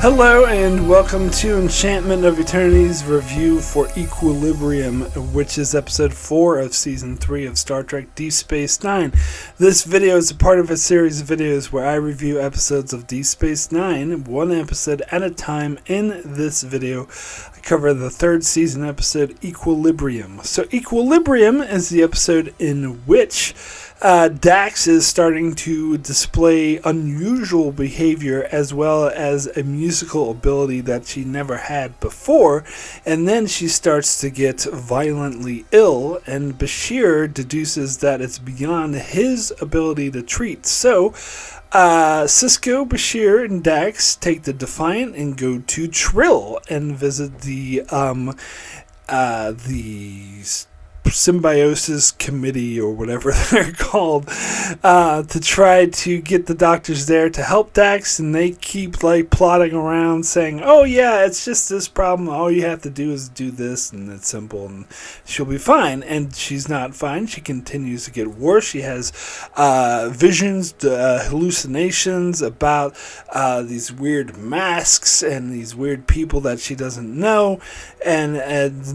Hello and welcome to Enchantment of Eternity's review for Equilibrium, which is episode 4 of season 3 of Star Trek Deep Space Nine. This video is a part of a series of videos where I review episodes of Deep Space Nine, one episode at a time. In this video, I cover the third season episode Equilibrium. So Equilibrium is the episode in which Dax is starting to display unusual behavior as well as a musical ability that she never had before, and then she starts to get violently ill, and Bashir deduces that it's beyond his ability to treat. So Sisko, Bashir, and Dax take the Defiant and go to Trill and visit the Symbiosis Committee or whatever they're called, to try to get the doctors there to help Dax, and they keep plotting around saying, oh yeah, it's just this problem, all you have to do is do this and it's simple and she'll be fine. And she's not fine. She continues to get worse. She has visions, hallucinations about these weird masks and these weird people that she doesn't know, and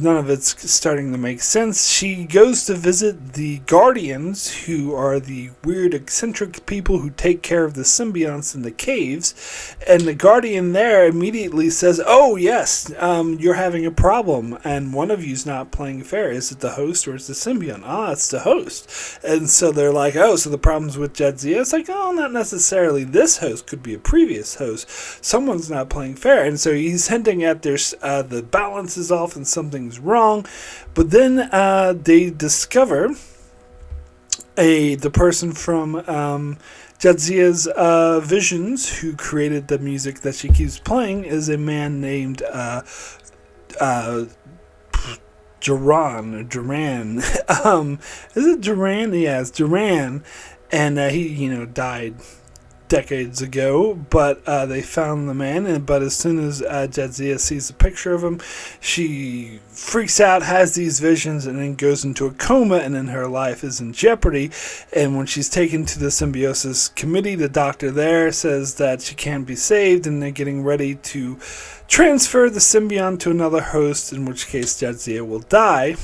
none of it's starting to make sense. She goes to visit the Guardians, who are the weird eccentric people who take care of the symbionts in the caves, and the Guardian there immediately says, oh yes, you're having a problem and one of you's not playing fair. Is it the host or is it the symbiont? It's the host. And so they're like, oh, so the problem's with Jadzia? It's like, oh, not necessarily. This host could be a previous host. Someone's not playing fair. And so he's hinting at the balance is off and something's wrong. But then they discover the person from Jadzia's visions, who created the music that she keeps playing, is a man named Duran. Is it Duran? Yeah, it's Duran. And he, died decades ago, but they found the man, but as soon as Jadzia sees a picture of him, she freaks out, has these visions, and then goes into a coma, and then her life is in jeopardy. And when she's taken to the Symbiosis Committee, the doctor there says that she can't be saved, and they're getting ready to transfer the symbiont to another host, in which case Jadzia will die.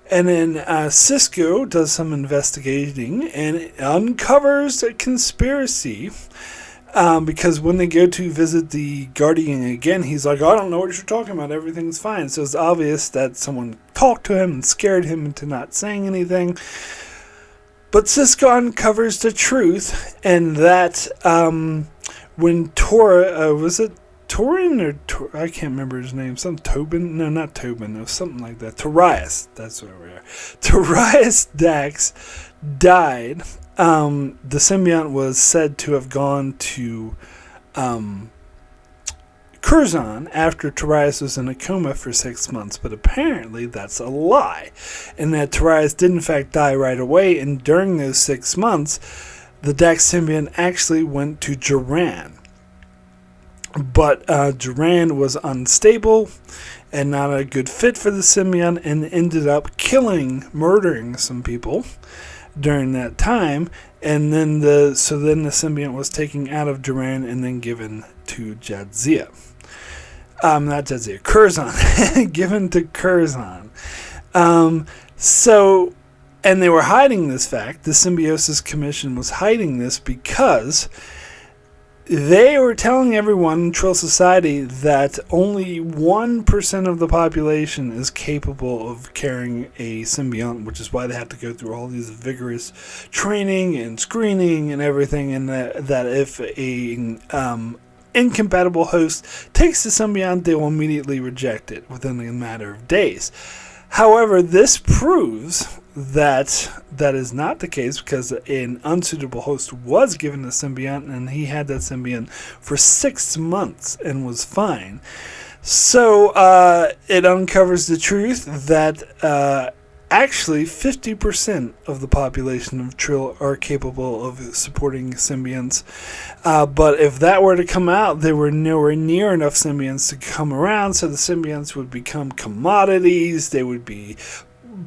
And then Sisko does some investigating and uncovers a conspiracy, because when they go to visit the Guardian again, he's like, I don't know what you're talking about, everything's fine. So it's obvious that someone talked to him and scared him into not saying anything. But Sisko uncovers the truth, and that when was it Torin or I can't remember his name. Some Tobin? No, not Tobin. It was something like that. Torias. That's where we are. Torias Dax died. The symbiont was said to have gone to Curzon after Torias was in a coma for 6 months, but apparently that's a lie, and that Torias did in fact die right away. And during those 6 months, the Dax symbiont actually went to Duran. But Duran was unstable and not a good fit for the symbiont, and ended up murdering some people during that time. And then the symbiont was taken out of Duran and then given to Jadzia. Not Jadzia, Curzon. Given to Curzon. And they were hiding this fact. The Symbiosis Commission was hiding this because they were telling everyone in Trill Society that only 1% of the population is capable of carrying a symbiont, which is why they have to go through all these vigorous training and screening and everything, and that if a incompatible host takes the symbiont, they will immediately reject it within a matter of days. However, this proves that is not the case, because an unsuitable host was given a symbiont, and he had that symbiont for 6 months and was fine. So it uncovers the truth that actually 50% of the population of Trill are capable of supporting symbionts. But if that were to come out, there were nowhere near enough symbionts to come around, so the symbionts would become commodities. They would be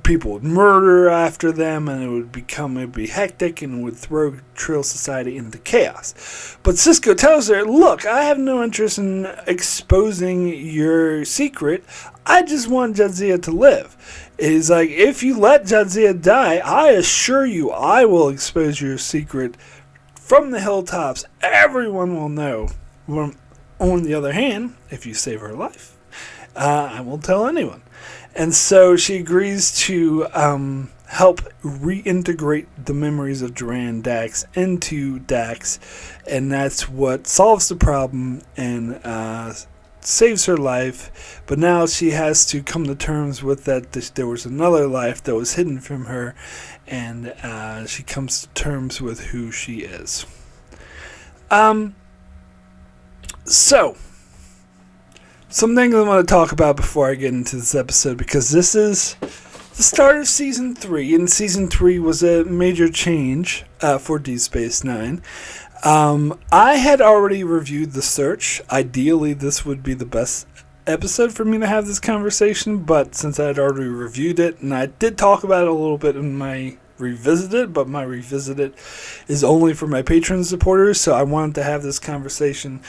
people would murder after them, and it'd be hectic and would throw Trill society into chaos. But Cisco tells her, look, I have no interest in exposing your secret. I just want Jadzia to live. He's like, if you let Jadzia die, I assure you I will expose your secret from the hilltops. Everyone will know. On the other hand, if you save her life, I won't tell anyone. And so she agrees to help reintegrate the memories of Duran Dax into Dax, and that's what solves the problem and saves her life. But now she has to come to terms with that there was another life that was hidden from her, and she comes to terms with who she is. So, some things I want to talk about before I get into this episode, because this is the start of Season 3, and Season 3 was a major change for Deep Space Nine. I had already reviewed The Search. Ideally, this would be the best episode for me to have this conversation, but since I had already reviewed it, and I did talk about it a little bit in my Revisited, but my Revisited is only for my Patreon supporters, so I wanted to have this conversation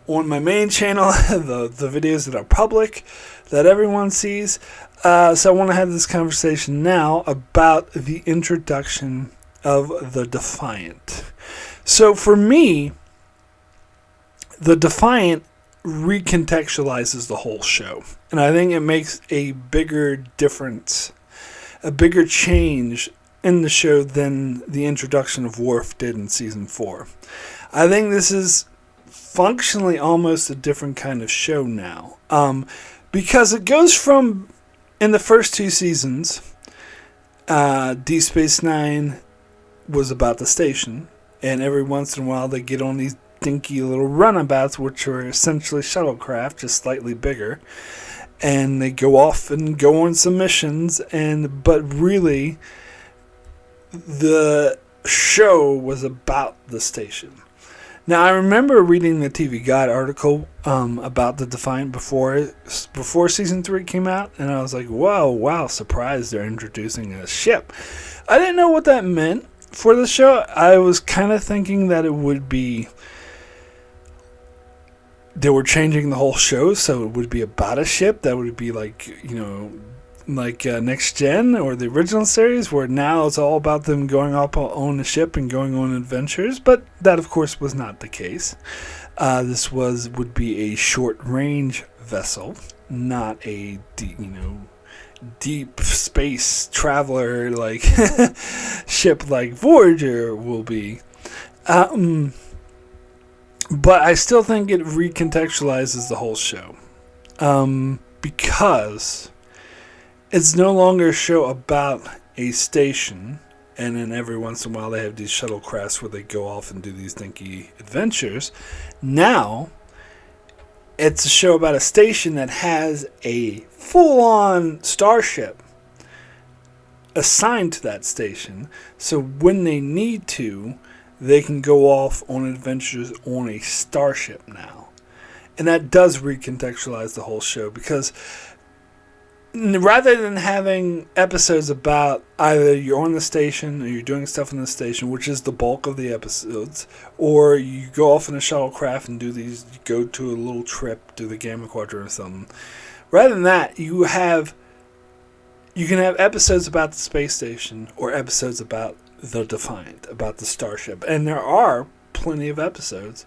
on my main channel, the videos that are public, that everyone sees. So I want to have this conversation now about the introduction of the Defiant. So for me, the Defiant recontextualizes the whole show. And I think it makes a bigger difference, a bigger change in the show than the introduction of Worf did in Season 4. I think this is functionally almost a different kind of show now, because it goes from, in the first 2 seasons, Deep Space Nine was about the station, and every once in a while they get on these dinky little runabouts, which are essentially shuttlecraft, just slightly bigger, and they go off and go on some missions, but really the show was about the station. Now, I remember reading the TV Guide article about the Defiant before Season 3 came out, and I was like, wow, surprised they're introducing a ship. I didn't know what that meant for the show. I was kind of thinking that it would be, they were changing the whole show, so it would be about a ship that would be like Next Gen or the original series, where now it's all about them going up on the ship and going on adventures. But that, of course, was not the case. This would be a short-range vessel, not a deep space traveler like ship like Voyager will be. But I still think it recontextualizes the whole show, because it's no longer a show about a station, and then every once in a while they have these shuttlecrafts where they go off and do these dinky adventures. Now, it's a show about a station that has a full-on starship assigned to that station, so when they need to, they can go off on adventures on a starship now. And that does recontextualize the whole show, because rather than having episodes about either you're on the station or you're doing stuff on the station, which is the bulk of the episodes, or you go off in a shuttlecraft and you go to a little trip, do the Gamma Quadrant or something. Rather than that, you can have episodes about the space station or episodes about the Defiant, about the starship. And there are plenty of episodes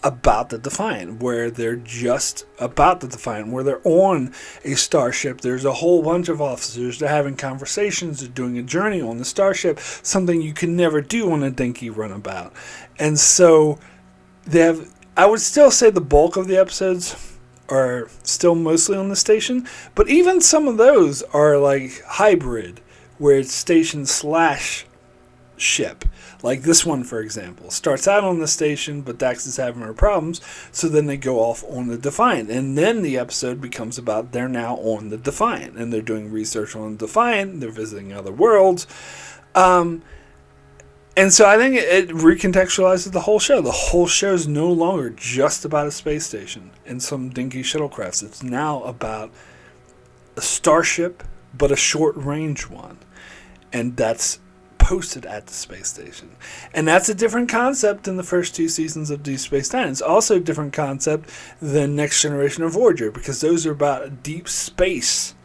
about the Defiant, where they're just about the Defiant, where they're on a starship. There's a whole bunch of officers. They're having conversations. They're doing a journey on the starship, something you can never do on a dinky runabout. And so I would still say the bulk of the episodes are still mostly on the station, but even some of those are like hybrid, where it's station / ship. Like this one, for example, starts out on the station, but Dax is having her problems, so then they go off on the Defiant. And then the episode becomes about they're now on the Defiant, and they're doing research on the Defiant, they're visiting other worlds. And so I think it recontextualizes the whole show. The whole show is no longer just about a space station and some dinky shuttlecrafts. It's now about a starship but a short-range one. And that's posted at the space station. And that's a different concept than the first 2 seasons of Deep Space Nine. It's also a different concept than Next Generation or Voyager, because those are about deep space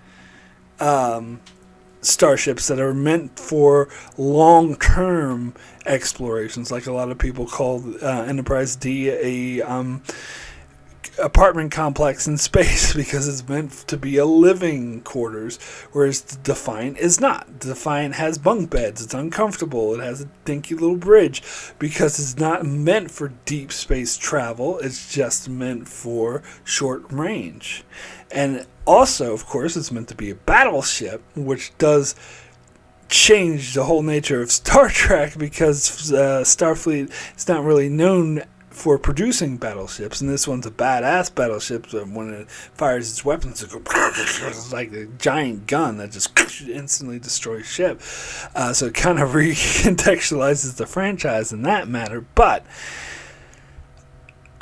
starships that are meant for long-term explorations, like a lot of people call Enterprise D a apartment complex in space because it's meant to be a living quarters, whereas the Defiant is not. The Defiant has bunk beds. It's uncomfortable. It has a dinky little bridge because it's not meant for deep space travel. It's just meant for short range. And also, of course, it's meant to be a battleship, which does change the whole nature of Star Trek, because Starfleet is not really known for producing battleships, and this one's a badass battleship. So when it fires its weapons, it goes like a giant gun that just instantly destroys ship. So it kind of recontextualizes the franchise in that matter. But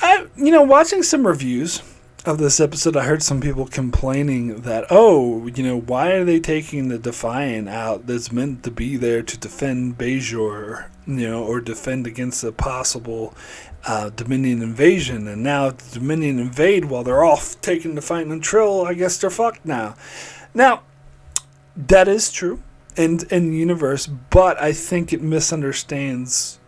watching some reviews of this episode, I heard some people complaining that, why are they taking the Defiant out that's meant to be there to defend Bajor, or defend against a possible Dominion invasion, and now the Dominion invade while they're off taking Defiant and Trill. I guess they're fucked now. Now, that is true in the universe, but I think it misunderstands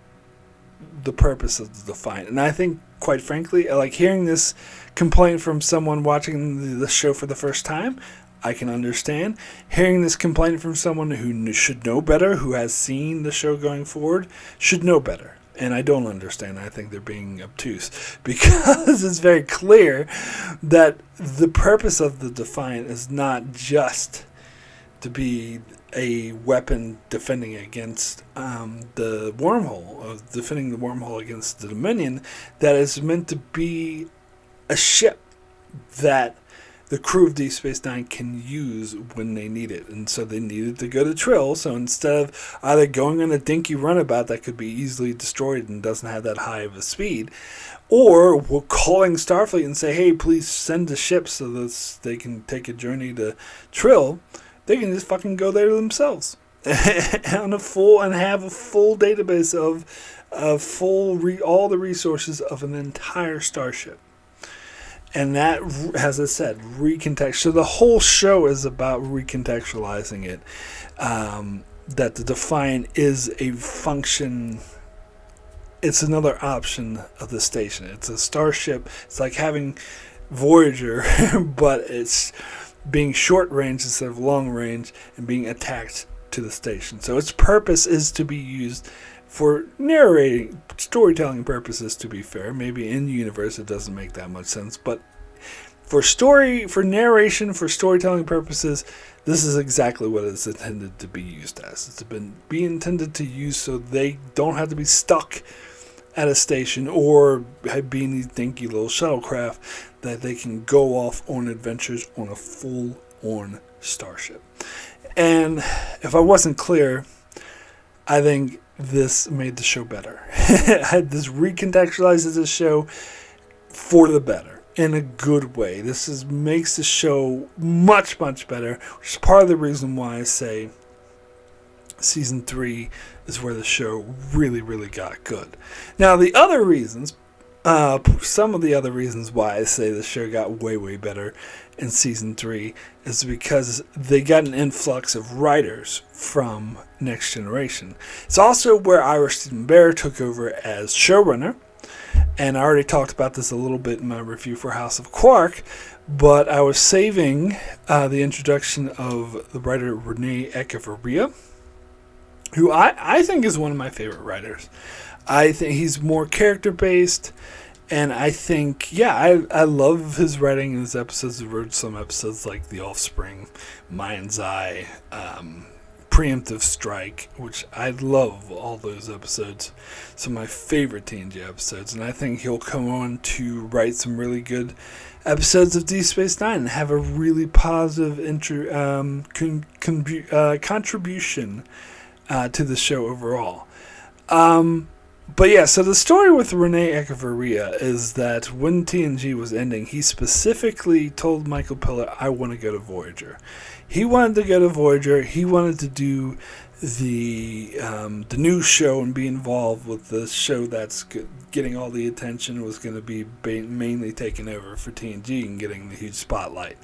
the purpose of the Defiant. And I think, quite frankly, like hearing this complaint from someone watching the show for the first time, I can understand. Hearing this complaint from someone who should know better, who has seen the show going forward, should know better. And I don't understand. I think they're being obtuse, because it's very clear that the purpose of the Defiant is not just to be a weapon defending against the wormhole, or defending the wormhole against the Dominion. That is meant to be a ship that the crew of Deep Space Nine can use when they need it. And so they needed to go to Trill. So instead of either going on a dinky runabout that could be easily destroyed and doesn't have that high of a speed, or calling Starfleet and say, hey, please send a ship so that they can take a journey to Trill, they can just fucking go there themselves and have a full database of all the resources of an entire starship. And that, as I said, recontextualize. So the whole show is about recontextualizing it. That the Defiant is a function. It's another option of the station. It's a starship. It's like having Voyager, but it's being short range instead of long range, and being attached to the station. So its purpose is to be used for narrating, storytelling purposes, to be fair. Maybe in the universe it doesn't make that much sense, but for narration, for storytelling purposes, this is exactly what it's intended to be used as. It's been intended to use so they don't have to be stuck at a station or be in these dinky little shuttlecraft, that they can go off on adventures on a full-on starship. And if I wasn't clear, I think this made the show better. This recontextualizes the show for the better, in a good way. This makes the show much, much better, which is part of the reason why I say season 3 is where the show really, really got good. Now, the other reasons, some of the other reasons why I say the show got way, way better in season 3 is because they got an influx of writers from Next Generation. It's also where Ira Steven Behr took over as showrunner, and I already talked about this a little bit in my review for House of Quark, but I was saving the introduction of the writer Rene Echevarria, who I think is one of my favorite writers. I think he's more character-based, and I think, I love his writing in his episodes. He wrote some episodes like The Offspring, Mind's Eye, Preemptive Strike, which I love all those episodes. Some of my favorite TNG episodes, and I think he'll come on to write some really good episodes of Deep Space Nine and have a really positive contribution to the show overall. But yeah, so the story with Rene Echevarria is that when TNG was ending, he specifically told Michael Piller, I want to go to Voyager. He wanted to go to Voyager. He wanted to do the new show and be involved with the show that's getting all the attention, was going to be mainly taken over for TNG and getting the huge spotlight.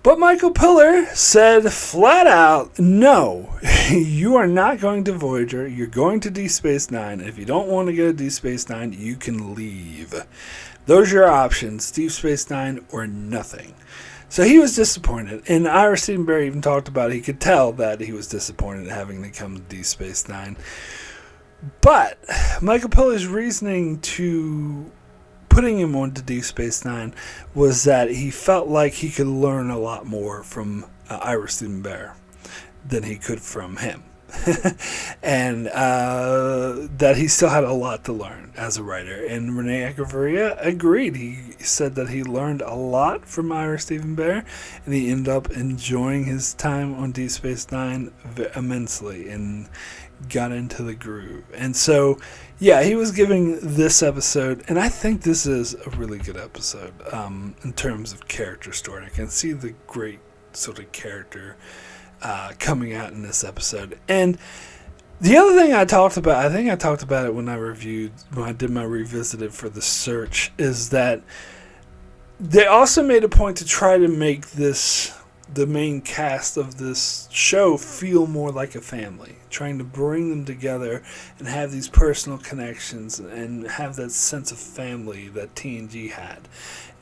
But Michael Piller said flat out, no, you are not going to Voyager. You're going to Deep Space Nine. If you don't want to go to Deep Space Nine, you can leave. Those are your options, Deep Space Nine or nothing. So he was disappointed. And Ira Stephenberry even talked about it. He could tell that he was disappointed having to come to Deep Space Nine. But Michael Piller's reasoning to putting him on to Deep Space Nine was that he felt like he could learn a lot more from Ira Stephenberry than he could from him. And that he still had a lot to learn as a writer. And Rene Echevarria agreed. He said that he learned a lot from Ira Stephenberry, and he ended up enjoying his time on Deep Space Nine immensely and got into the groove. And so, yeah, he was giving this episode, and I think this is a really good episode in terms of character story. I can see the great sort of character coming out in this episode. And the other thing I talked about, I think I talked about it when I did my revisited for the search, is that they also made a point to try to make the main cast of this show feel more like a family, trying to bring them together and have these personal connections and have that sense of family that TNG had.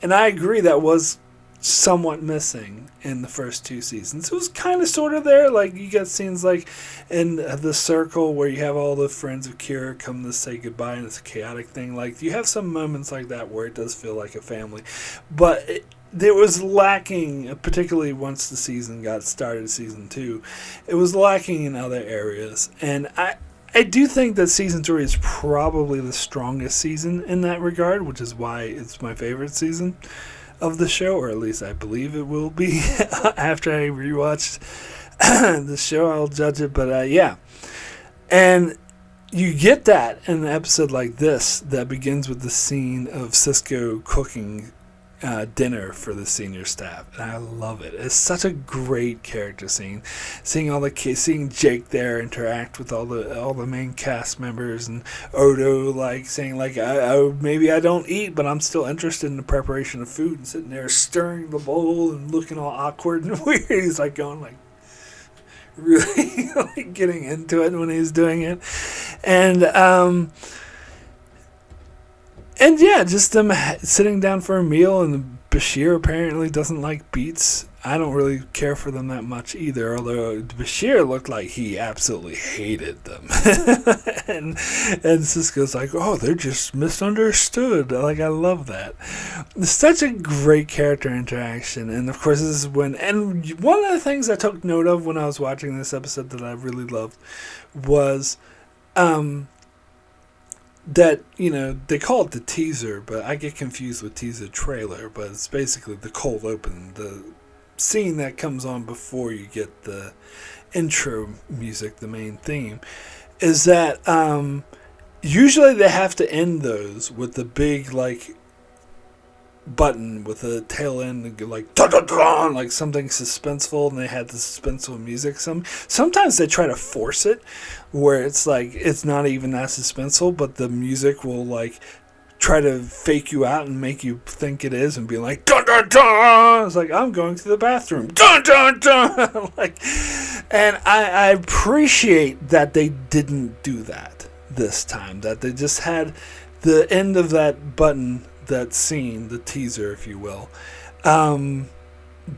And I agree that was somewhat missing in the first two seasons. It was kind of sort of there. Like, you got scenes like in the circle where you have all the friends of Kira come to say goodbye, and it's a chaotic thing. Like, you have some moments like that where it does feel like a family. But it was lacking, particularly once the season got started, season 2. It was lacking in other areas. And I do think that season 3 is probably the strongest season in that regard, which is why it's my favorite season of the show, or at least I believe it will be. After I rewatched the show, I'll judge it. But yeah. And you get that in an episode like this that begins with the scene of Cisco cooking dinner for the senior staff, and I love it. It's such a great character scene. Seeing Jake there interact with all the main cast members, and Odo like saying like, maybe I don't eat, but I'm still interested in the preparation of food, and sitting there stirring the bowl and looking all awkward and weird. He's like going like really like getting into it when he's doing it, and yeah, just them sitting down for a meal, and Bashir apparently doesn't like beets. I don't really care for them that much either, although Bashir looked like he absolutely hated them. and Cisco's like, oh, they're just misunderstood. Like, I love that. It's such a great character interaction. And of course, this is when, and one of the things I took note of when I was watching this episode that I really loved was, that, you know, they call it the teaser, but I get confused with teaser trailer, but it's basically the cold open, the scene that comes on before you get the intro music, the main theme, is that usually they have to end those with the big, like, button with a tail end, like dun, dun, dun, like something suspenseful, and they had the suspenseful music. Sometimes they try to force it where it's like it's not even that suspenseful, but the music will like try to fake you out and make you think it is, and be like dun dun dun. It's like, I'm going to the bathroom, dun dun dun. Like, and I appreciate that they didn't do that this time. That they just had the end of that button, that scene, the teaser, if you will,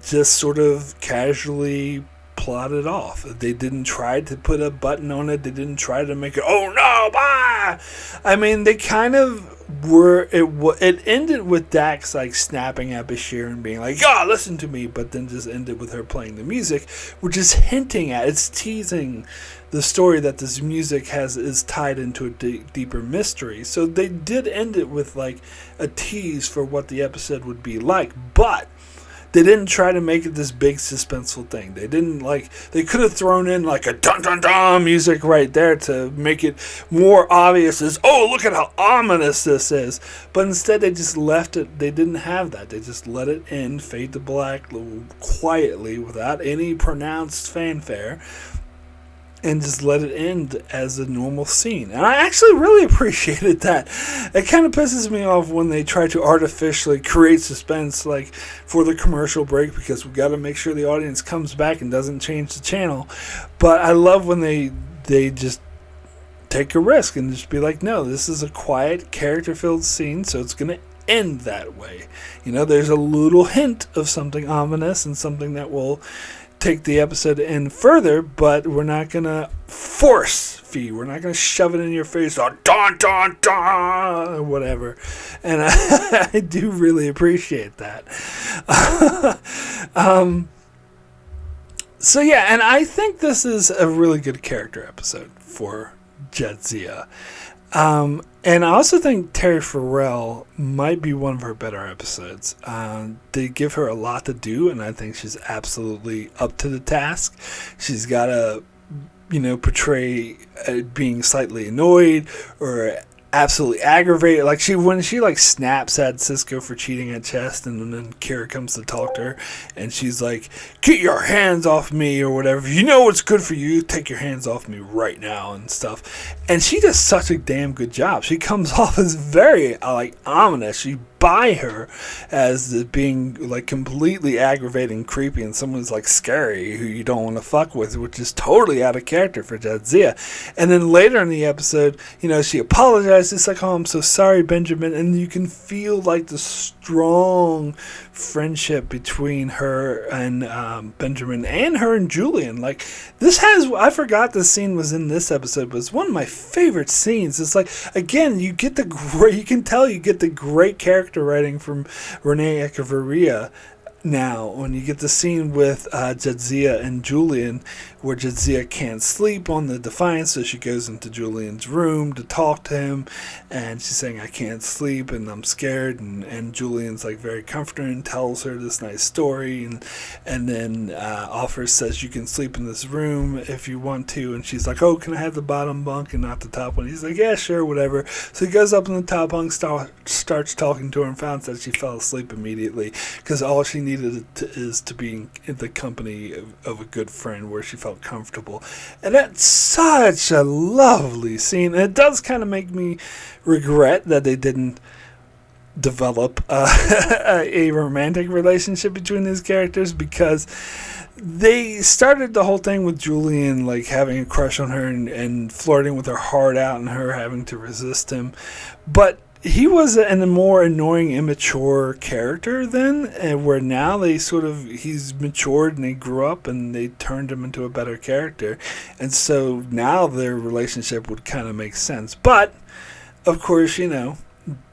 just sort of casually plotted off. They didn't try to put a button on it. They didn't try to make it, oh no, bye! I mean, they kind of were, it ended with Dax like snapping at Bashir and being like, oh, listen to me, but then just ended with her playing the music, which is hinting at, it's teasing the story that this music is tied into a deeper mystery. So they did end it with like a tease for what the episode would be like, but they didn't try to make it this big suspenseful thing. They didn't they could have thrown in like a dun dun dun music right there to make it more obvious as, oh, look at how ominous this is. But instead they just left it. They didn't have that. They just let it in, fade to black quietly without any pronounced fanfare, and just let it end as a normal scene. And I actually really appreciated that. It kind of pisses me off when they try to artificially create suspense for the commercial break, because we got to make sure the audience comes back and doesn't change the channel. But I love when they just take a risk and just be like, no, this is a quiet, character-filled scene, so it's going to end that way. There's a little hint of something ominous and something that will take the episode in further, but we're not going to force feed. We're not going to shove it in your face, or dun, dun, dun, or whatever. And I do really appreciate that. So yeah, and I think this is a really good character episode for Jadzia. And I also think Terry Farrell might be one of her better episodes. They give her a lot to do, and I think she's absolutely up to the task. She's got to, portray being slightly annoyed or absolutely aggravated. When she snaps at Cisco for cheating at chess, and then Kira comes to talk to her, and she's like, "Get your hands off me," or whatever. "You know what's good for you? Take your hands off me right now," and stuff. And she does such a damn good job. She comes off as very ominous. You buy her as being completely aggravating, creepy, and someone's scary who you don't want to fuck with, which is totally out of character for Jadzia. And then later in the episode, she apologizes. It's like, "Oh, I'm so sorry, Benjamin," and you can feel the strong friendship between her and Benjamin, and her and Julian. I forgot this scene was in this episode, but it's one of my favorite scenes. It's again, you can tell you get the great character writing from Rene Echevarria now when you get the scene with Jadzia and Julian, where Jadzia can't sleep on the Defiant, so she goes into Julian's room to talk to him, and she's saying, "I can't sleep and I'm scared," and Julian's very comforting and tells her this nice story, and then offers, says, "You can sleep in this room if you want to," and she's like, "Oh, can I have the bottom bunk and not the top one?" He's like, "Yeah, sure, whatever." So he goes up in the top bunk, starts talking to her, and finds that she fell asleep immediately, because all she needed is to be in the company of a good friend where she felt comfortable. And that's such a lovely scene. And it does kind of make me regret that they didn't develop a romantic relationship between these characters, because they started the whole thing with Julian having a crush on her and flirting with her heart out, and her having to resist him. But he was a more annoying, immature character then, and where now he's matured and they grew up and they turned him into a better character. And so now their relationship would kind of make sense. But, of course,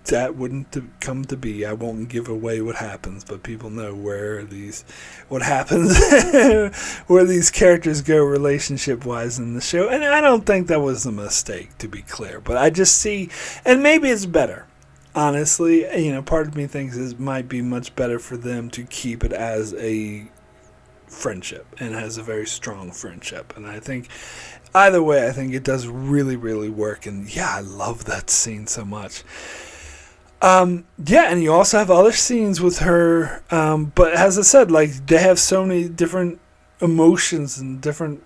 that wouldn't come to be. I won't give away what happens, but people know what happens, where these characters go relationship-wise in the show. And I don't think that was a mistake, to be clear. But I just see, and maybe it's better. Honestly, part of me thinks it might be much better for them to keep it as a friendship, and as a very strong friendship. And I think either way, I think it does really, really work. And yeah, I love that scene so much. And you also have other scenes with her, but as I said, they have so many different emotions and different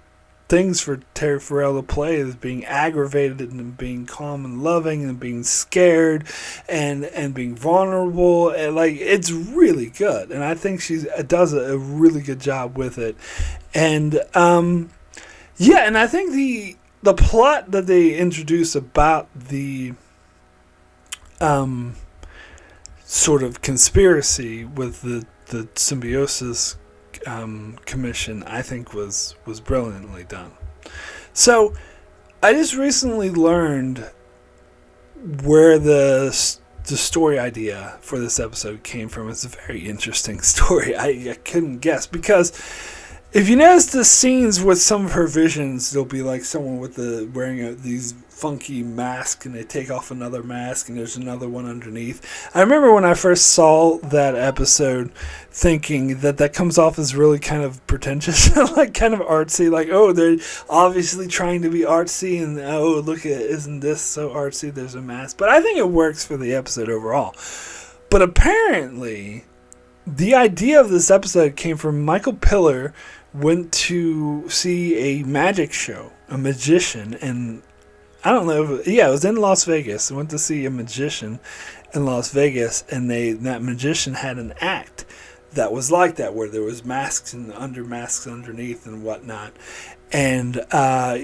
things for Terry Farrell to play, as being aggravated and being calm and loving and being scared and being vulnerable, and it's really good. And I think she does a really good job with it. And and I think the plot that they introduce about the sort of conspiracy with the symbiosis commission, I think was brilliantly done. So I just recently learned where the story idea for this episode came from. It's a very interesting story. I couldn't guess, because if you notice the scenes with some of her visions, there'll be someone with wearing these funky mask, and they take off another mask, and there's another one underneath. I remember when I first saw that episode thinking that comes off as really kind of pretentious, like kind of artsy, like, oh, they're obviously trying to be artsy, and oh, look at, isn't this so artsy, there's a mask. But I think it works for the episode overall. But apparently, the idea of this episode came from Michael Piller went to see a magic show, a magician, and I don't know if it was in Las Vegas. I went to see a magician in Las Vegas, and that magician had an act that was like that, where there was masks and masks underneath and whatnot. And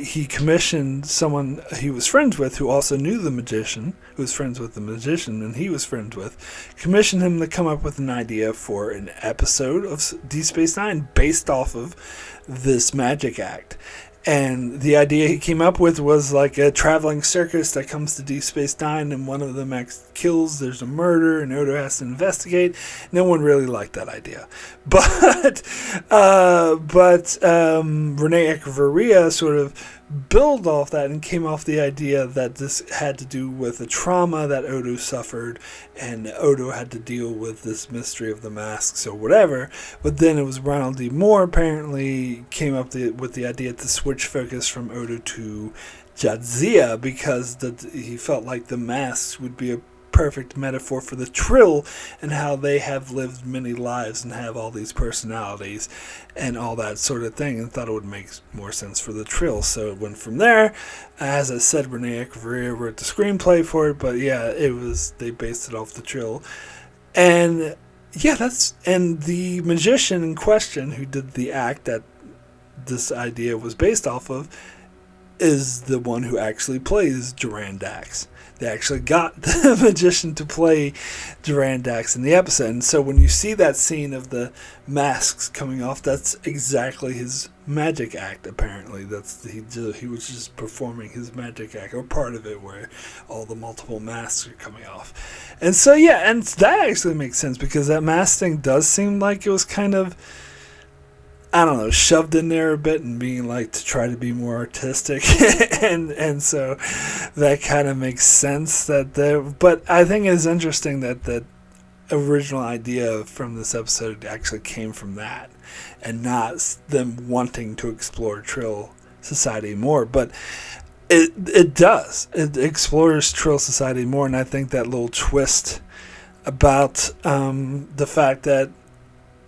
he commissioned someone he was friends with, who also knew the magician, who was friends with the magician, and he was friends with, commissioned him to come up with an idea for an episode of DS9 based off of this magic act. And the idea he came up with was like a traveling circus that comes to DS9, and one of them kills, there's a murder, and Odo has to investigate. No one really liked that idea. But Rene Echevarria sort of built off that and came off the idea that this had to do with a trauma that Odo suffered, and Odo had to deal with this mystery of the masks or whatever. But then it was Ronald D. Moore apparently came up with the idea to switch focus from Odo to Jadzia, because he felt like the masks would be a perfect metaphor for the Trill and how they have lived many lives and have all these personalities and all that sort of thing, and thought it would make more sense for the Trill. So it went from there. As I said, Rene Echevarria wrote the screenplay for it, but yeah, they based it off the Trill. And yeah, and the magician in question who did the act that this idea was based off of is the one who actually plays Jadzia Dax. They actually got the magician to play Jadzia Dax in the episode. And so when you see that scene of the masks coming off, that's exactly his magic act, apparently. He was just performing his magic act, or part of it, where all the multiple masks are coming off. And so, yeah, and that actually makes sense, because that mask thing does seem like it was kind of, I don't know, shoved in there a bit and being like to try to be more artistic. and so that kind of makes sense but I think it's interesting that the original idea from this episode actually came from that, and not them wanting to explore Trill society more. But it does. It explores Trill society more, and I think that little twist about the fact that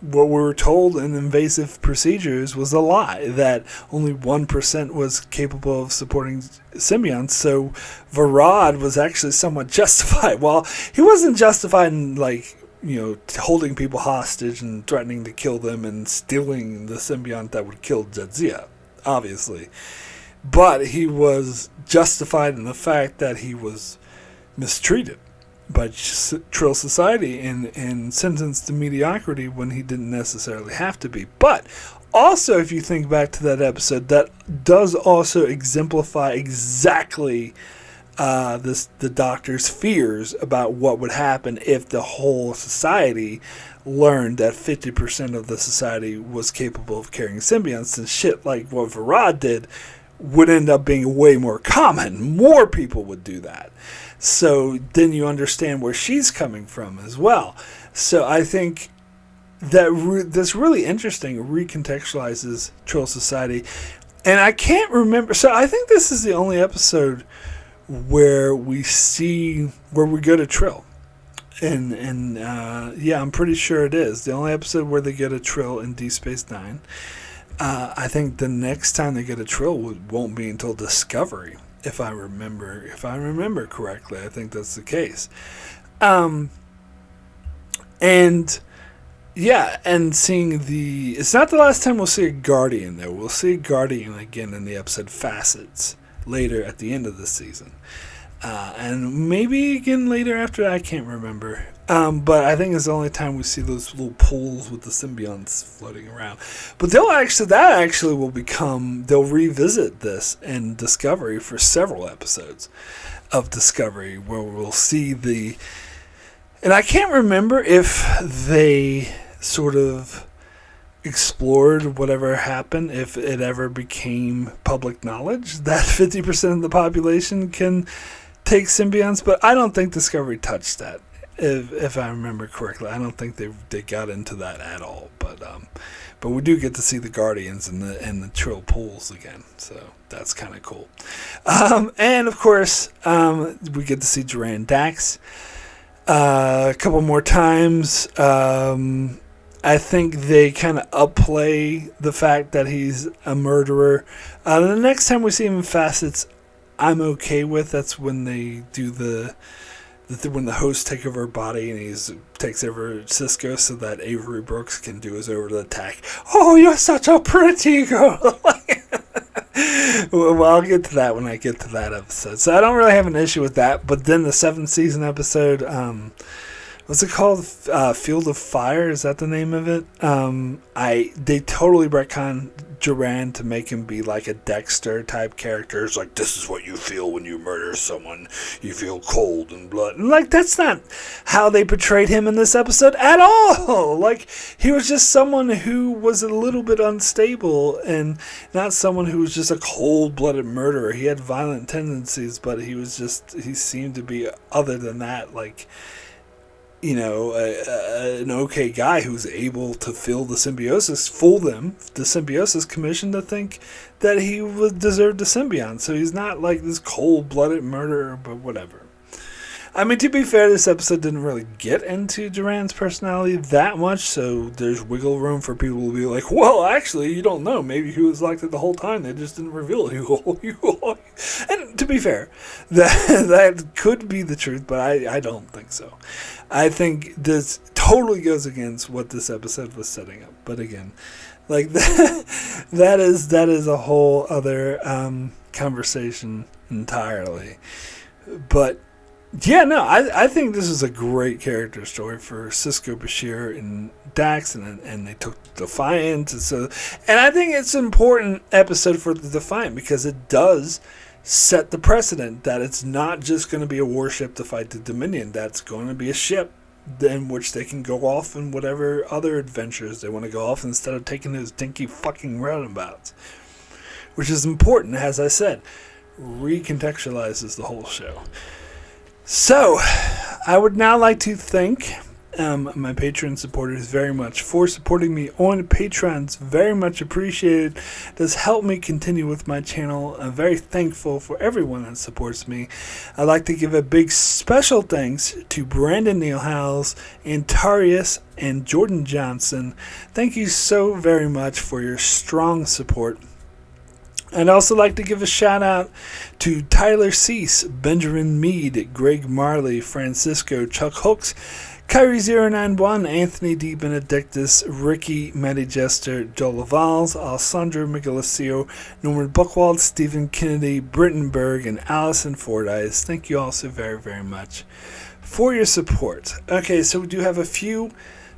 what we were told in invasive procedures was a lie, that only 1% was capable of supporting symbionts. So Varad was actually somewhat justified. Well, he wasn't justified in, like, holding people hostage and threatening to kill them and stealing the symbiont that would kill Jadzia, obviously. But he was justified in the fact that he was mistreated by Trill society and sentenced to mediocrity when he didn't necessarily have to be. But also, if you think back to that episode, that does also exemplify exactly the doctor's fears about what would happen if the whole society learned that 50% of the society was capable of carrying symbionts, and shit like what Varad did would end up being way more common. More people would do that. So then you understand where she's coming from as well. So I think that that's really interesting. It recontextualizes Trill society. And I can't remember. So I think this is the only episode where we go to Trill. And yeah, I'm pretty sure it is. The only episode where they get a Trill in DS9. I think the next time they get a Trill won't be until Discovery, if I remember correctly. I think that's the case. And yeah, and seeing it's not the last time we'll see a Guardian, though. We'll see a Guardian again in the episode Facets later at the end of the season. And maybe again later after that, I can't remember. But I think it's the only time we see those little pools with the symbionts floating around. But they'll revisit this in Discovery for several episodes of Discovery, where we'll see and I can't remember if they sort of explored whatever happened if it ever became public knowledge that 50% of the population can take symbionts, but I don't think Discovery touched that. If I remember correctly, I don't think they got into that at all. But we do get to see the Guardians and the Trill pools again, so that's kind of cool. And of course, we get to see Jadzia Dax a couple more times. I think they kind of upplay the fact that he's a murderer. The next time we see him in Facets, I'm okay with. That's when they do when the hosts take over her body and he takes over Cisco so that Avery Brooks can do his over the attack. Oh, you're such a pretty girl. Well, I'll get to that when I get to that episode. So I don't really have an issue with that. But then the 7th season episode, what's it called? Field of Fire? Is that the name of it? They totally retcon Duran to make him be like a Dexter type character. It's like, this is what you feel when you murder someone. You feel cold and blood. And like, that's not how they portrayed him in this episode at all. Like, he was just someone who was a little bit unstable and not someone who was just a cold-blooded murderer. He had violent tendencies, but he seemed to be, other than that, like, you know, an okay guy who's able to fool the Symbiosis Commission to think that he would deserve the symbiont. So he's not like this cold-blooded murderer, but whatever. I mean, to be fair, this episode didn't really get into Duran's personality that much, so there's wiggle room for people to be like, well, actually, you don't know. Maybe he was like that the whole time. They just didn't reveal it. And to be fair, that could be the truth, but I don't think so. I think this totally goes against what this episode was setting up. But again, like that is a whole other conversation entirely. But yeah, no, I think this is a great character story for Cisco, Bashir, and Dax, and they took Defiant, and I think it's an important episode for the Defiant because it does set the precedent that it's not just going to be a warship to fight the Dominion. That's going to be a ship in which they can go off in whatever other adventures they want to go off instead of taking those dinky fucking roundabouts, which is important, as I said, recontextualizes the whole show. So, I would now like to thank my Patreon supporters very much for supporting me on Patreon. It's very much appreciated. It does help me continue with my channel. I'm very thankful for everyone that supports me. I'd like to give a big special thanks to Brandon Neilhouse, Antarius, and Jordan Johnson. Thank you so very much for your strong support. I'd also like to give a shout out to Tyler Cease, Benjamin Mead, Greg Marley, Francisco, Chuck Hooks, Kyrie091, Anthony D. Benedictus, Ricky Medijester, Joel Lavals, Alessandro Miguelcio, Norman Buchwald, Stephen Kennedy, Britton Berg, and Allison Fordyce. Thank you all so very, very much for your support. Okay, so we do have a few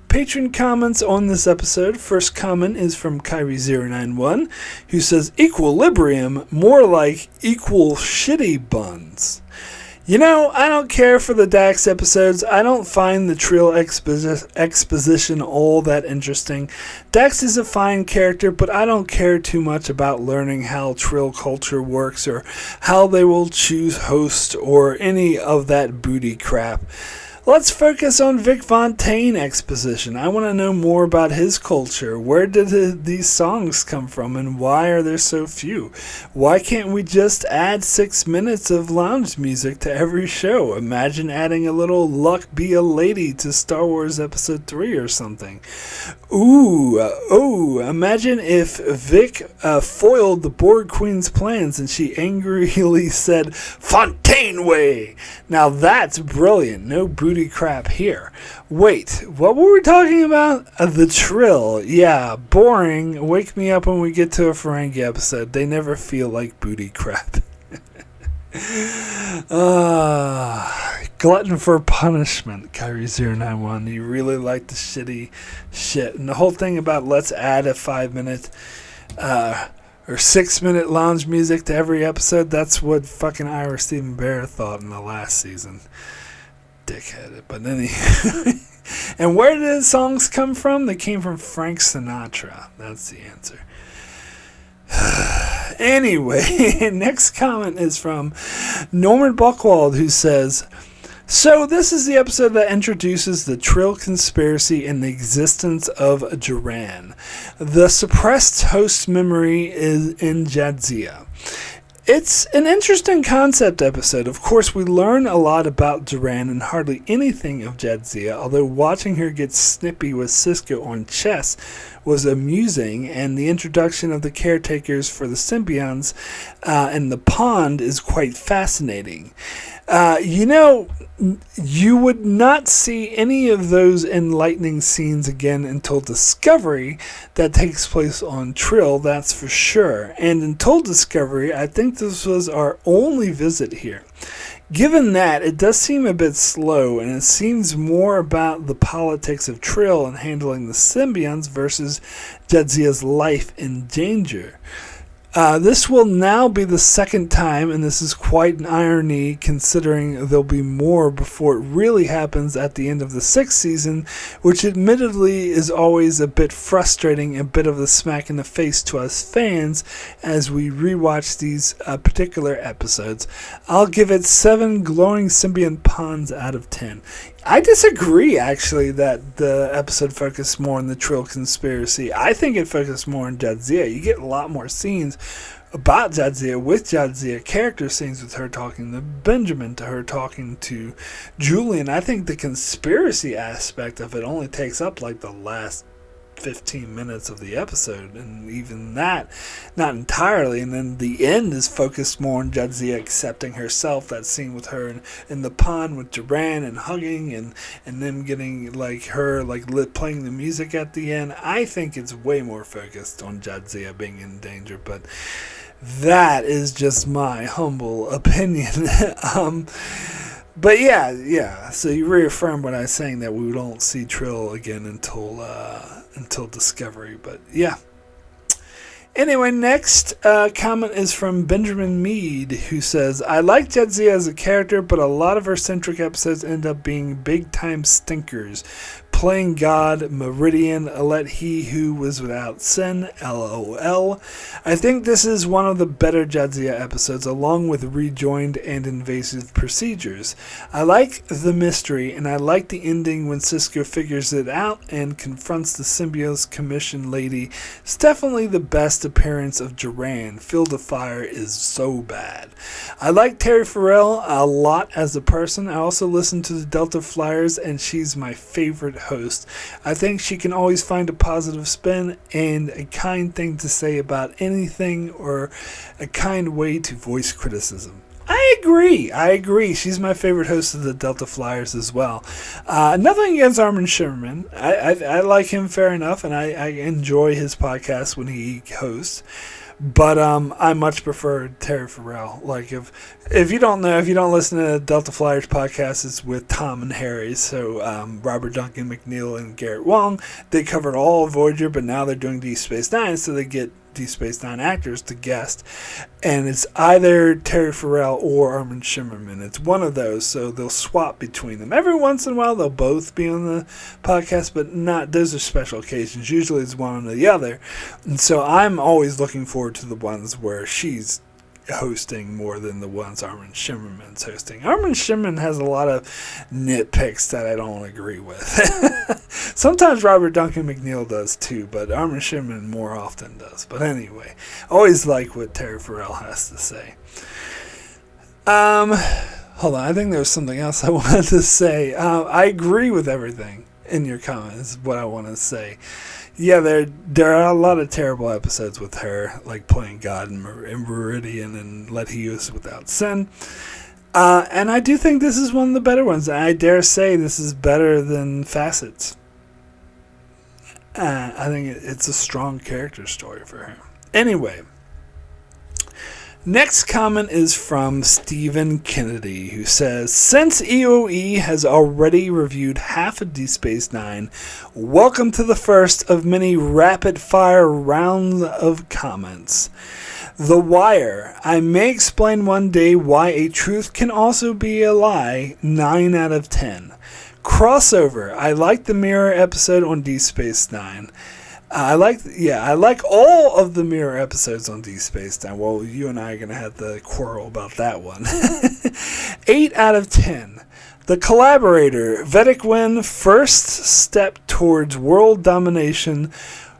Patreon comments on this episode. First comment is from Kyrie091, who says, Equilibrium, more like equal shitty buns. You know, I don't care for the Dax episodes. I don't find the Trill exposition all that interesting. Dax is a fine character, but I don't care too much about learning how Trill culture works or how they will choose hosts or any of that booty crap. Let's focus on Vic Fontaine exposition. I want to know more about his culture. Where did these songs come from and why are there so few? Why can't we just add 6 minutes of lounge music to every show? Imagine adding a little Luck Be a Lady to Star Wars Episode 3 or something. Imagine if Vic foiled the Borg Queen's plans and she angrily said, Fontaine way! Now that's brilliant. No booty crap here. Wait, what were we talking about? The Trill. Yeah, boring. Wake me up when we get to a Ferengi episode. They never feel like booty crap. Glutton for punishment, Kyrie091. You really like the shitty shit. And the whole thing about let's add a 5-minute or 6-minute lounge music to every episode, that's what fucking Ira Stephen Bear thought in the last season. Dickheaded. But And where did the songs come from? They came from Frank Sinatra. That's the answer. Anyway, next comment is from Norman Buchwald, who says, so this is the episode that introduces the Trill conspiracy and the existence of Duran. The suppressed host memory is in Jadzia. It's an interesting concept episode. Of course, we learn a lot about Duran and hardly anything of Jadzia, although watching her get snippy with Cisco on chess was amusing, and the introduction of the caretakers for the symbionts in the pond is quite fascinating. You would not see any of those enlightening scenes again until Discovery that takes place on Trill, that's for sure. And until Discovery, I think this was our only visit here. Given that, it does seem a bit slow, and it seems more about the politics of Trill and handling the symbionts versus Jadzia's life in danger. This will now be the second time, and this is quite an irony considering there'll be more before it really happens at the end of the 6th season, which admittedly is always a bit frustrating, a bit of a smack in the face to us fans as we rewatch these particular episodes. I'll give it 7 glowing symbiont ponds out of 10. I disagree, actually, that the episode focused more on the Trill conspiracy. I think it focused more on Jadzia. You get a lot more scenes about Jadzia with Jadzia, character scenes with her talking to Benjamin, to her talking to Julian. I think the conspiracy aspect of it only takes up like the last 15 minutes of the episode, and even that, not entirely. And then the end is focused more on Jadzia accepting herself. That scene with her in the pond with Duran and hugging, and them getting like her like playing the music at the end. I think it's way more focused on Jadzia being in danger, but that is just my humble opinion. But yeah. So you reaffirm what I was saying, that we don't see Trill again until Discovery. But yeah. Anyway, next comment is from Benjamin Mead, who says, I like Jadzia as a character, but a lot of her centric episodes end up being big-time stinkers. Playing God, Meridian, let he who was without sin, LOL. I think this is one of the better Jadzia episodes, along with Rejoined and Invasive Procedures. I like the mystery, and I like the ending when Cisco figures it out and confronts the Symbiote Commission lady. It's definitely the best appearance of Duran. Field of Fire is so bad. I like Terry Farrell a lot as a person. I also listen to the Delta Flyers, and she's my favorite host. I think she can always find a positive spin and a kind thing to say about anything, or a kind way to voice criticism. I agree. She's my favorite host of the Delta Flyers as well. Nothing against Armin Shimmerman. I like him fair enough, and I enjoy his podcast when he hosts. But I much prefer Terry Farrell. Like if you don't know, if you don't listen to Delta Flyers podcast, it's with Tom and Harry. So Robert Duncan McNeil and Garrett Wong, they covered all of Voyager, but now they're doing Deep Space Nine, so they get Deep Space Nine actors to guest, and it's either Terry Farrell or Armin Shimmerman. It's one of those, so they'll swap between them. Every once in a while, they'll both be on the podcast, but not. Those are special occasions. Usually, it's one or the other, and so I'm always looking forward to the ones where she's hosting more than the ones Armin Shimmerman's hosting. Armin Shimmerman has a lot of nitpicks that I don't agree with. Sometimes Robert Duncan McNeil does too, but Armin Shimmerman more often does. But anyway, always like what Terry Farrell has to say. Hold on, I think there was something else I wanted to say. I agree with everything in your comments, is what I want to say. Yeah, there are a lot of terrible episodes with her, like Playing God and Meridian and Let He Use Without Sin. And I do think this is one of the better ones. I dare say this is better than Facets. I think it's a strong character story for her. Anyway, next comment is from Stephen Kennedy, who says, since EOE has already reviewed half of Deep Space Nine, welcome to the first of many rapid-fire rounds of comments. The Wire. I may explain one day why a truth can also be a lie. 9 out of 10. Crossover. I like the Mirror episode on D Space Nine. I like all of the Mirror episodes on D Space Nine. Well, you and I are gonna have to quarrel about that one. 8 out of 10. The Collaborator. Vedic Win. First step towards world domination.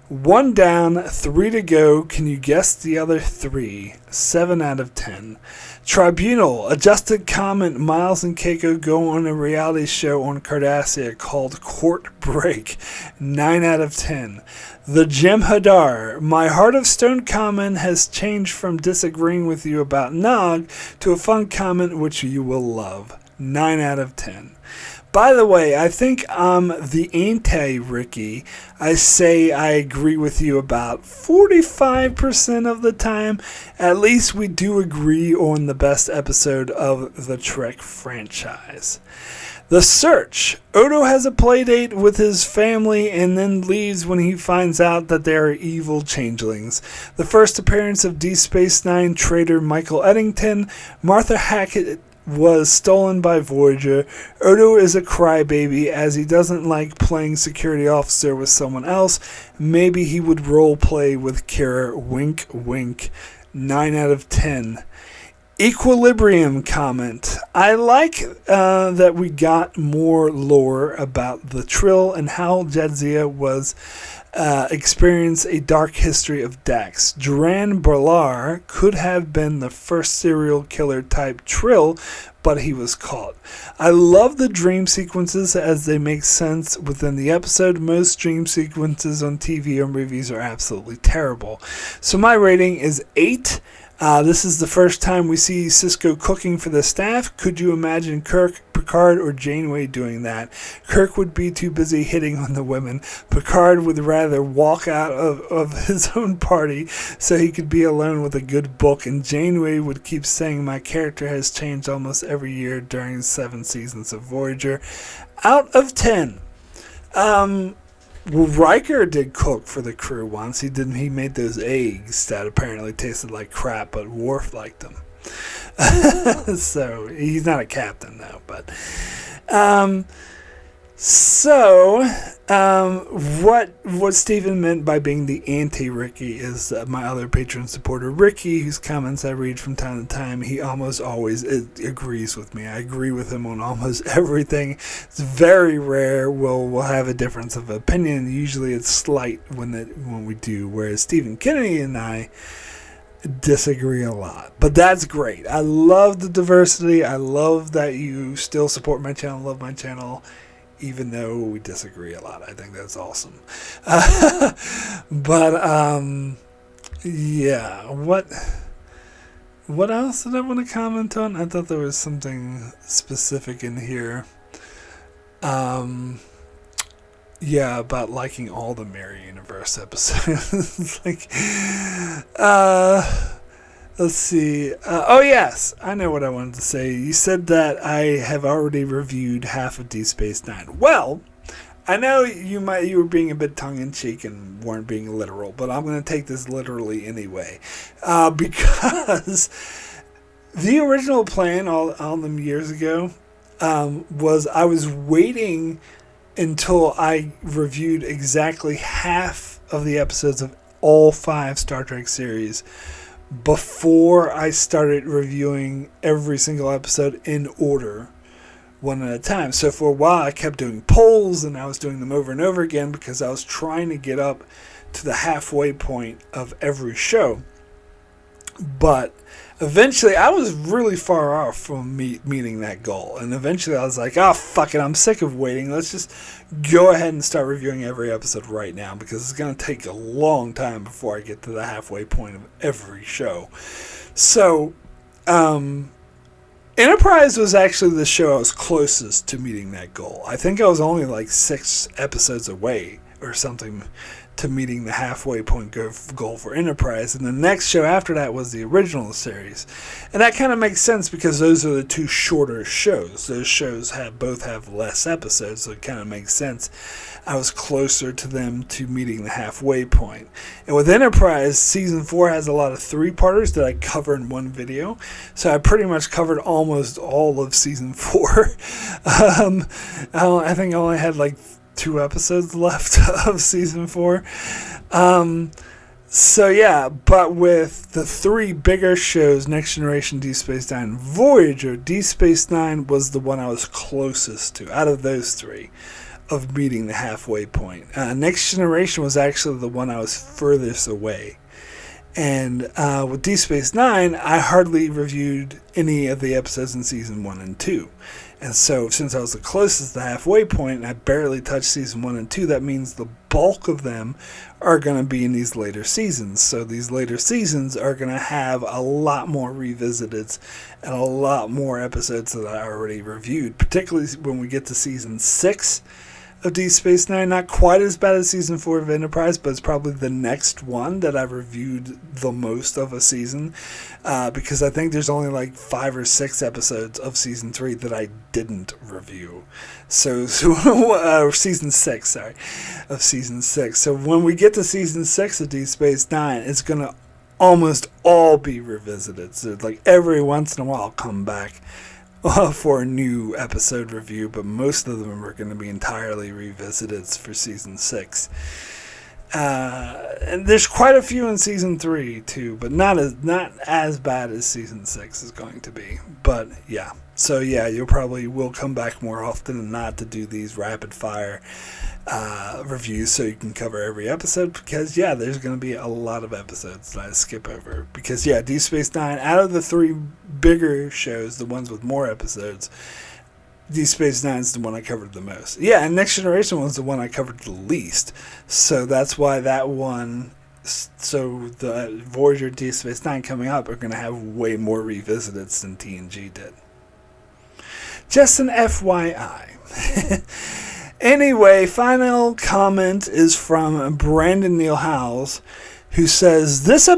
1 down, 3 to go. Can you guess the other 3? 7 out of 10. Tribunal. Adjusted comment. Miles and Keiko go on a reality show on Cardassia called Court Break. 9 out of 10. The Jem'Hadar. My Heart of Stone comment has changed from disagreeing with you about Nog to a fun comment which you will love. 9 out of 10. By the way, I think I'm the anti-Ricky. I say I agree with you about 45% of the time. At least we do agree on the best episode of the Trek franchise. The Search. Odo has a playdate with his family and then leaves when he finds out that they are evil changelings. The first appearance of D Space Nine traitor Michael Eddington. Martha Hackett was stolen by Voyager. Odo is a crybaby as he doesn't like playing security officer with someone else. Maybe he would role play with Kira. Wink, wink. 9 out of 10. Equilibrium comment. I like that we got more lore about the Trill and how Jadzia was experience a dark history of Dax. Duran Barlar could have been the first serial killer type Trill, but he was caught. I love the dream sequences as they make sense within the episode. Most dream sequences on TV or movies are absolutely terrible. So my rating is 8. This is the first time we see Sisko cooking for the staff. Could you imagine Kirk, Picard, or Janeway doing that? Kirk would be too busy hitting on the women. Picard would rather walk out of his own party so he could be alone with a good book, and Janeway would keep saying my character has changed almost every year during 7 seasons of Voyager. Out of 10. Well, Riker did cook for the crew once. He made those eggs that apparently tasted like crap, but Worf liked them. So he's not a captain though. But what Stephen meant by being the anti-Ricky is my other patron supporter Ricky, whose comments I read from time to time. He almost always agrees with me. I agree with him on almost everything. It's very rare we'll have a difference of opinion. Usually it's slight when we do, whereas Stephen Kennedy and I disagree a lot. But that's great. I love the diversity. I love that you still support my channel, love my channel, even though we disagree a lot. I think that's awesome. But yeah, what else did I want to comment on? I thought there was something specific in here. Yeah, about liking all the Mirror Universe episodes. Let's see. Oh, yes. I know what I wanted to say. You said that I have already reviewed half of D Space Nine. Well, I know you were being a bit tongue-in-cheek and weren't being literal, but I'm going to take this literally anyway. Because the original plan all them years ago was I was waiting until I reviewed exactly half of the episodes of all 5 Star Trek series before I started reviewing every single episode in order, one at a time. So for a while I kept doing polls, and I was doing them over and over again because I was trying to get up to the halfway point of every show. But eventually I was really far off from meeting that goal, and eventually I was like, oh fuck it, I'm sick of waiting, let's just go ahead and start reviewing every episode right now, because it's going to take a long time before I get to the halfway point of every show. So Enterprise was actually the show I was closest to meeting that goal. I think I was only like 6 episodes away or something to meeting the halfway point goal for Enterprise. And the next show after that was the original series. And that kind of makes sense because those are the two shorter shows. Those shows both have less episodes, so it kind of makes sense. I was closer to them to meeting the halfway point. And with Enterprise, Season 4 has a lot of 3-parters that I cover in one video. So I pretty much covered almost all of Season 4. I think I only had like 2 episodes left of Season 4. So yeah, but with the 3 bigger shows, Next Generation, Deep Space Nine, and Voyager, Deep Space Nine was the one I was closest to out of those 3 of meeting the halfway point. Next Generation was actually the one I was furthest away. And with Deep Space Nine, I hardly reviewed any of the episodes in Season 1 and 2. And so, since I was the closest to the halfway point, and I barely touched Season 1 and 2, that means the bulk of them are going to be in these later seasons. So these later seasons are going to have a lot more revisiteds and a lot more episodes that I already reviewed, particularly when we get to Season 6 of Deep Space Nine. Not quite as bad as Season 4 of Enterprise, but it's probably the next one that I've reviewed the most of a season, because I think there's only like 5 or 6 episodes of Season 3 that I didn't review. So Season 6, sorry, of Season 6. So when we get to Season 6 of Deep Space Nine, it's going to almost all be revisited. So like every once in a while I'll come back for a new episode review, but most of them are going to be entirely revisited for Season 6. And there's quite a few in Season 3 too, but not as bad as Season 6 is going to be. But yeah, so yeah, you probably will come back more often than not to do these rapid fire reviews so you can cover every episode, because yeah, there's going to be a lot of episodes that I skip over, because yeah, Deep Space Nine, out of the 3 bigger shows, the ones with more episodes, Deep Space Nine is the one I covered the most. Yeah, and Next Generation was the one I covered the least, so that's why that one, so the Voyager, Deep Space Nine coming up are going to have way more revisiteds than TNG did. Just an FYI. Anyway, final comment is from Brandon Neal Howells, who says, This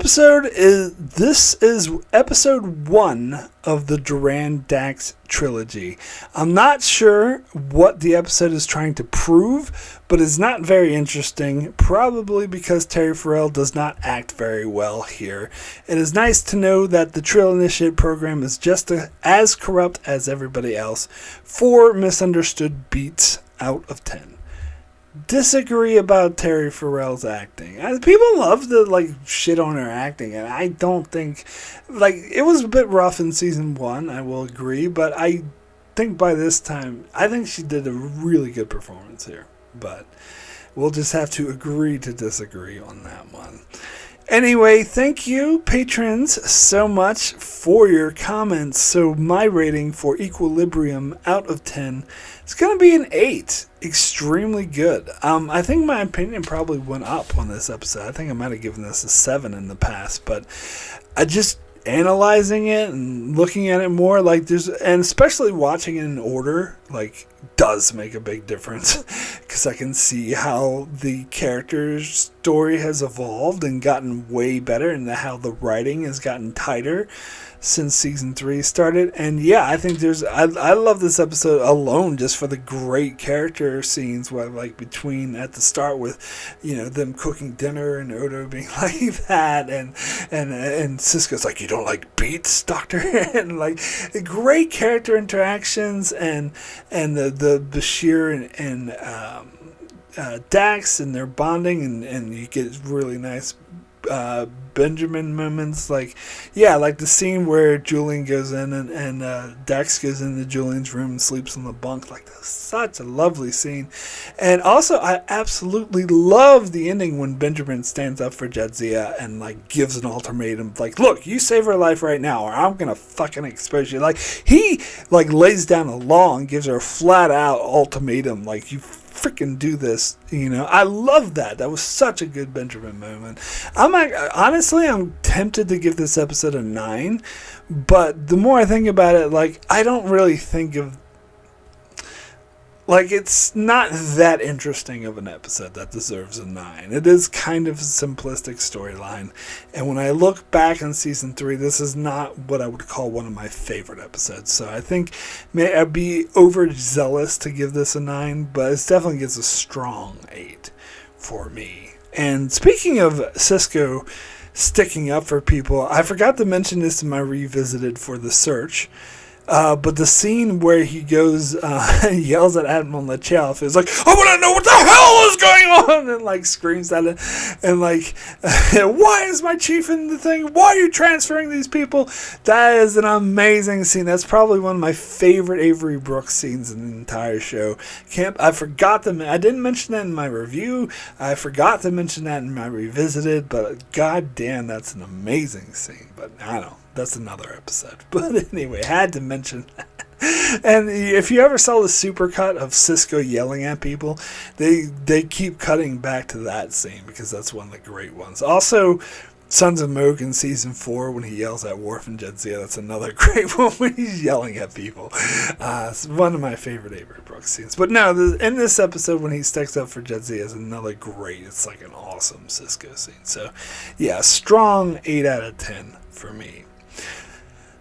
is episode 1 of the Duran Dax trilogy. I'm not sure what the episode is trying to prove, but it's not very interesting, probably because Terry Farrell does not act very well here. It is nice to know that the Trill Initiate program is just as corrupt as everybody else. 4 misunderstood beats out of 10. Disagree about Terry Farrell's acting. People love to shit on her acting, and I don't think it was a bit rough in Season 1, I will agree, but I think by this time I think she did a really good performance here, but we'll just have to agree to disagree on that one. Anyway, thank you, patrons, so much for your comments. So my rating for Equilibrium out of 10 is going to be an 8. Extremely good. I think my opinion probably went up on this episode. I think I might have given this a 7 in the past, but I just analyzing it and looking at it more, and especially watching it in order, does make a big difference, because I can see how the character's story has evolved and gotten way better, and how the writing has gotten tighter since Season 3 started. And yeah, I think I love this episode alone just for the great character scenes where between at the start with them cooking dinner and Odo being like that, and Sisko's like, you don't like beets, Doctor? And great character interactions, and the Bashir and Dax and their bonding, and you get really nice Benjamin moments, the scene where Julian goes in and Dax goes into Julian's room and sleeps on the bunk. That's such a lovely scene. And also, I absolutely love the ending when Benjamin stands up for Jadzia and gives an ultimatum, look, you save her life right now or I'm gonna fucking expose you. He lays down a law and gives her a flat out ultimatum, you freaking do this. I love that. That was such a good Benjamin moment. Honestly, I'm tempted to give this episode a 9, but the more I think about it, I don't really think of, like, it's not that interesting of an episode that deserves a 9. It is kind of a simplistic storyline. And when I look back on season 3, this is not what I would call one of my favorite episodes. So I think I'd be overzealous to give this a 9, but it definitely gets a strong 8 for me. And speaking of Cisco sticking up for people, I forgot to mention this in my Revisited for the search. But the scene where he goes and yells at Admiral Lechev is like, I want to know what the hell is going on, and like screams at it, and like, why is my chief in the thing? Why are you transferring these people? That is an amazing scene. That's probably one of my favorite Avery Brooks scenes in the entire show. I didn't mention that in my review. I forgot to mention that in my Revisited, but goddamn, that's an amazing scene. But I don't know. That's another episode. But anyway, I had to mention that. And if you ever saw the supercut of Cisco yelling at people, they keep cutting back to that scene because that's one of the great ones. Also, Sons of Moog in season 4 when he yells at Worf and Jadzia, that's another great one when he's yelling at people. It's one of my favorite Avery Brooks scenes. But no, in this episode when he sticks up for Jadzia is another great, it's like an awesome Cisco scene. So yeah, strong 8 out of 10 for me.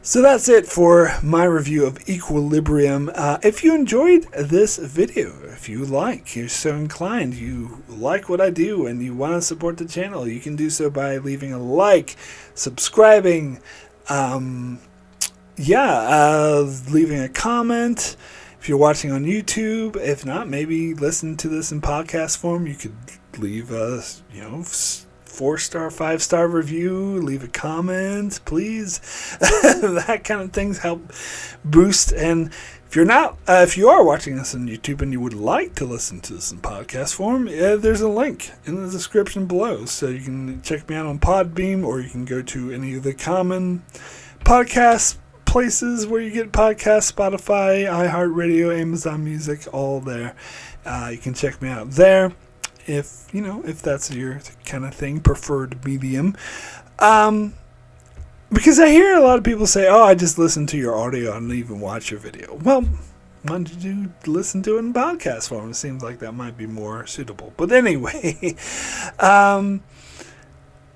So that's it for my review of Equilibrium. If you enjoyed this video, if you're so inclined, you like what I do and you want to support the channel, you can do so by leaving a like, subscribing, leaving a comment. If you're watching on YouTube, if not, maybe listen to this in podcast form. You could leave a, 4-star, 5-star review, leave a comment, please. That kind of things help boost. And if you are watching this on YouTube and you would like to listen to this in podcast form, there's a link in the description below. So you can check me out on Podbeam, or you can go to any of the common podcast places where you get podcasts, Spotify, iHeartRadio, Amazon Music, all there. You can check me out there. If that's your kind of thing, preferred medium. Because I hear a lot of people say, I just listen to your audio, I don't even watch your video. Well, why don't you listen to it in podcast form? It seems like that might be more suitable. But anyway,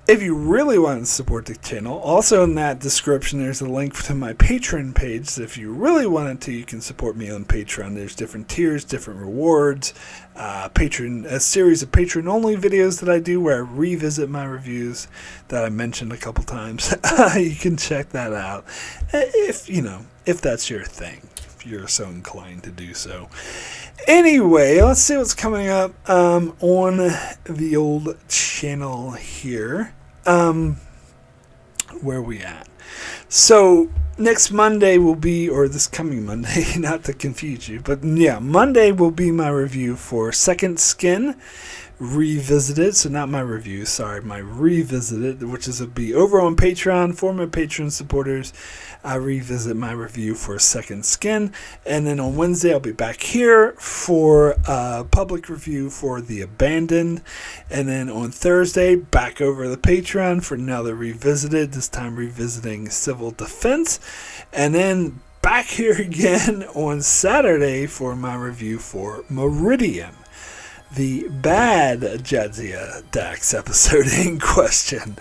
if you really want to support the channel, also in that description there's a link to my Patreon page. So if you really wanted to, you can support me on Patreon. There's different tiers, different rewards, a series of Patreon-only videos that I do where I revisit my reviews that I mentioned a couple times. You can check that out if that's your thing, if you're so inclined to do so. Anyway, let's see what's coming up on the old channel here. Where are we at? So next Monday will be, or this coming Monday, not to confuse you, but yeah, Monday will be my review for Second Skin Revisited. So not my review, sorry, my Revisited, which will be over on Patreon. For my Patreon supporters, I revisit my review for Second Skin. And then on Wednesday, I'll be back here for a public review for The Abandoned. And then on Thursday, back over the Patreon for another Revisited, this time revisiting Civil Defense. And then back here again on Saturday for my review for Meridian, the bad Jadzia Dax episode in question.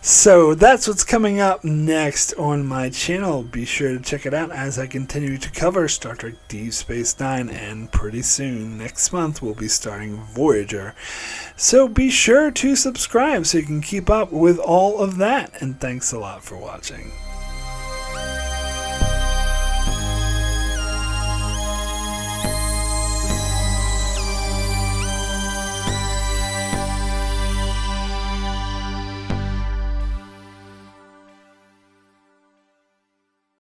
So that's what's coming up next on my channel. Be sure to check it out as I continue to cover Star Trek Deep Space Nine, and pretty soon, next month, we'll be starting Voyager. So be sure to subscribe so you can keep up with all of that, and thanks a lot for watching.